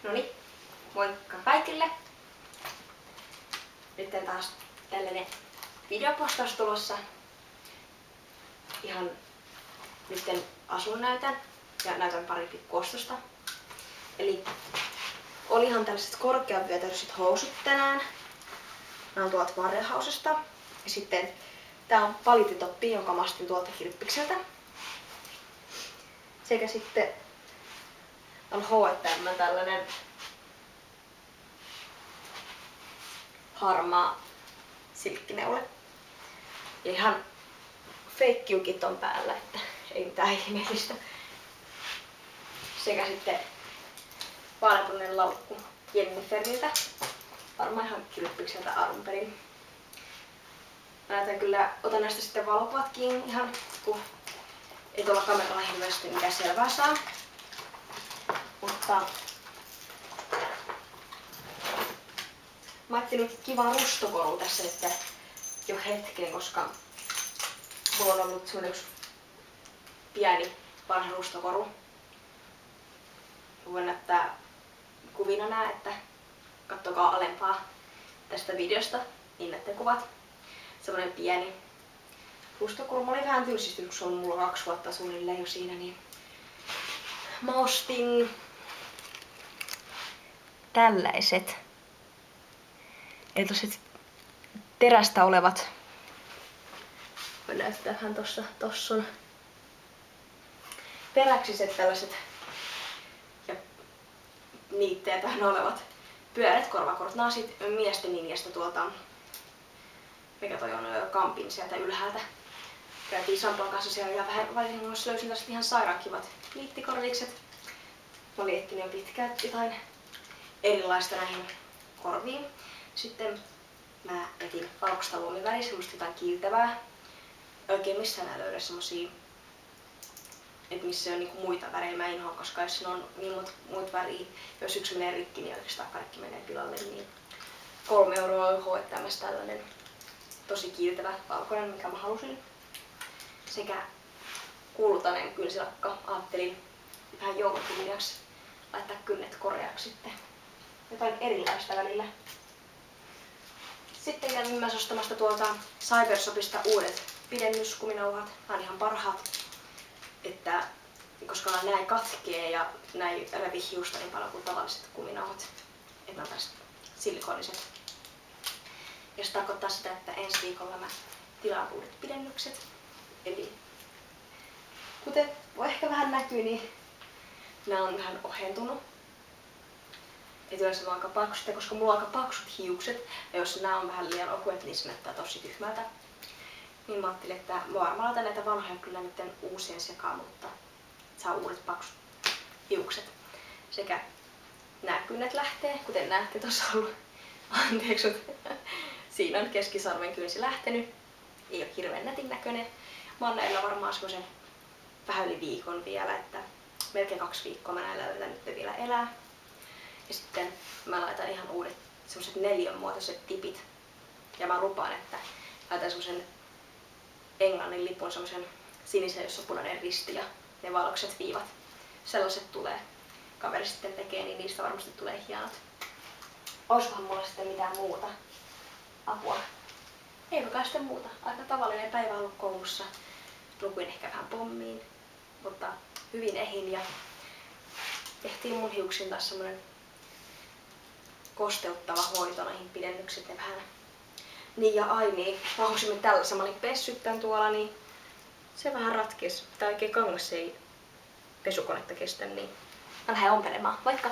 Noniin, moikka kaikille! Nyt taas tällainen videopostaus tulossa. Ihan nytten asun näytän ja näytän pari pikkuostosta. Eli olihan tällaiset korkeavyötäröiset housut tänään. Nämä on tuolta Warehousesta. Ja sitten tää on palititoppi, jonka mä astin tuolta Kirppikseltä. Sekä sitten on H&M tällainen harmaa silkkineule. Ja ihan feikkiukit on päällä, että ei mitään ihmeellistä. Sekä sitten vaaleanpunainen laukku Jenniferiltä. Varmaan ihan Kirppikseltä alun perin. Otan näistä sitten valokuvatkin ihan, kun ei tuolla kameralla hirveästi mitään selvää saa. Mutta mä ajattelin kiva rustokoru tässä nyt jo hetken, koska mulla on ollut semmonen yksi pieni vanha rustokoru. Voin näyttää kuvina nää, että kattokaa alempaa tästä videosta, niin näette kuvat. Semmonen pieni rustokoru. Mä olin vähän tylsistynyt, kun se on mulla 2 vuotta suunnilleen jo siinä, niin mä ostin tällaiset. Eli tosit terästä olevat. Voin näyttää vähän tossa on peräksiset tällaiset ja niitteet tähän olevat pyöreät korvakorut. Nää on sit miesten linjasta tuolta, mikä toi on, Kampin sieltä ylhäältä. Käytiin Sampon kanssa siellä ja vähän vahingossa löysin tästä ihan sairaan kivat liittikorvikset. Mä olin etsinyt jo pitkään jotain erilaista näihin korviin. Sitten mä etin valkoista luomiväriä, semmoista jotain kiiltävää. Oikein missään ei löydä semmosia, että missä on niinku muita värejä. Mä inhoan, koska jos siinä on niin muut väriä, jos yksi menee rikki, niin oikeastaan kaikki menee pilalle. Niin 3 € on H&M:ssä tällainen tosi kiiltävä valkoinen, mikä mä halusin. Sekä kultainen kynsilakka. Ajattelin vähän joulukuliaksi laittaa kynnet koreaksi sitten. Jotain erilaista välillä. Sitten kävin myös ostamasta tuolta Cybershopista uudet pidennyskuminauhat. Nämä on ihan parhaat, että koska näin katkee ja näin revi hiusta niin paljon kuin tavalliset kuminauhat. Että nämä on tällaiset silikoniset. Ja se tarkoittaa sitä, että ensi viikolla mä tilaan uudet pidennykset. Eli kuten ehkä vähän näkyy, niin nämä on vähän ohentunut. Et yleensä mä oon aika paksut, koska mulla on aika paksut hiukset. Ja jos nämä on vähän liian ohuet, niin se näyttää tosi tyhmältä. Niin mä ajattelin, että mä varmaan laitan näitä vanhoja kyllä nyt uusien sekaan, mutta saa uudet paksut hiukset. Sekä nämä kynnet lähtee, kuten näette tuossa ollut. Anteeksi, siinä on keskisarven kynsi lähtenyt. Ei ole hirveän nätin näköinen. Mä oon näillä varmaan semmoisen vähän yli viikon vielä, että melkein 2 viikkoa mä näillä yritän nyt vielä elää. Ja sitten mä laitan ihan uudet semmoset 4-muotoiset tipit. Ja mä lupaan, että laitan semmosen Englannin lipun, semmosen sinisen, jossa on punainen risti ja ne valkoiset viivat. Sellaiset tulee. Kaveri sitten tekee, niin niistä varmasti tulee hienot. Olisikohan mulla sitten mitään muuta apua? Eipä sitten muuta. Aika tavallinen päivä ollut koulussa. Lukuin ehkä vähän pommiin, mutta hyvin ehin ja tehtiin mun hiuksiin taas semmonen kosteuttava hoito noihin pidennykset ja vähän. Niin ja ai niin, mä halusin tällaisen, mä olin pessyt tän tuolla, niin se vähän ratkesi. Tää oikein kangas ei pesukonetta kestä, niin mä lähden ompelemaan. Moikka!